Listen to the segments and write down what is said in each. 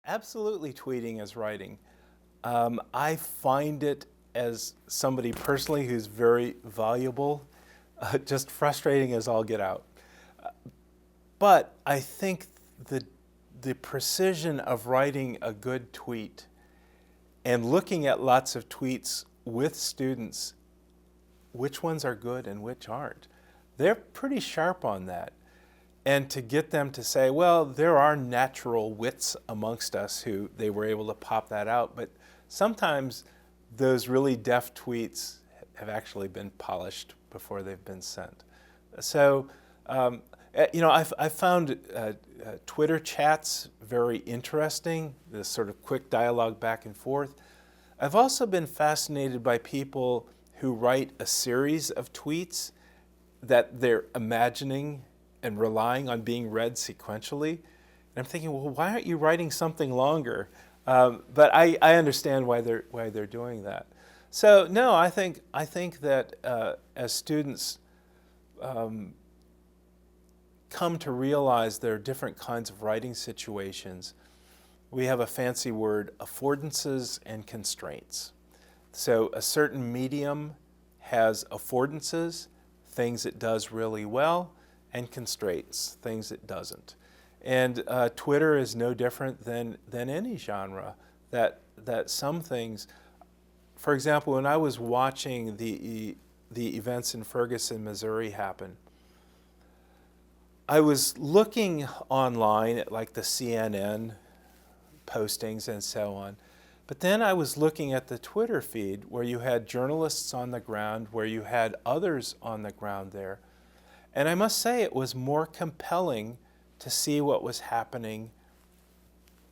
Absolutely, tweeting is writing. I find it, as somebody personally who's very valuable, just frustrating as all get out. But I think the the precision of writing a good tweet and looking at lots of tweets with students, which ones are good and which aren't, they're pretty sharp on that. And to get them to say, well, there are natural wits amongst us who they were able to pop that out, but sometimes those really deft tweets have actually been polished before they've been sent. So, I found Twitter chats very interesting, this sort of quick dialogue back and forth. I've also been fascinated by people who write a series of tweets that they're imagining and relying on being read sequentially. And I'm thinking, well, why aren't you writing something longer? But I understand why they're doing that. So no, I think that as students come to realize there are different kinds of writing situations, we have a fancy word, affordances and constraints. So a certain medium has affordances, things it does really well, and constraints, things it doesn't. And Twitter is no different than any genre. That some things, for example, when I was watching the events in Ferguson, Missouri happen, I was looking online at like the CNN postings and so on. But then I was looking at the Twitter feed where you had journalists on the ground, where you had others on the ground there. And I must say it was more compelling to see what was happening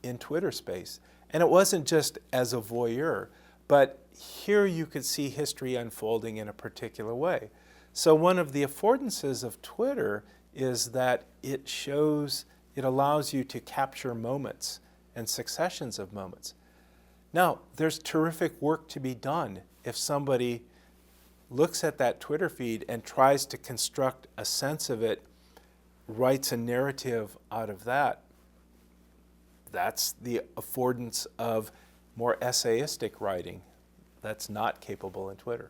in Twitter space. And it wasn't just as a voyeur, but here you could see history unfolding in a particular way. So one of the affordances of Twitter is that it allows you to capture moments and successions of moments. Now, there's terrific work to be done if somebody looks at that Twitter feed and tries to construct a sense of it, writes a narrative out of that. That's the affordance of more essayistic writing that's not capable in Twitter.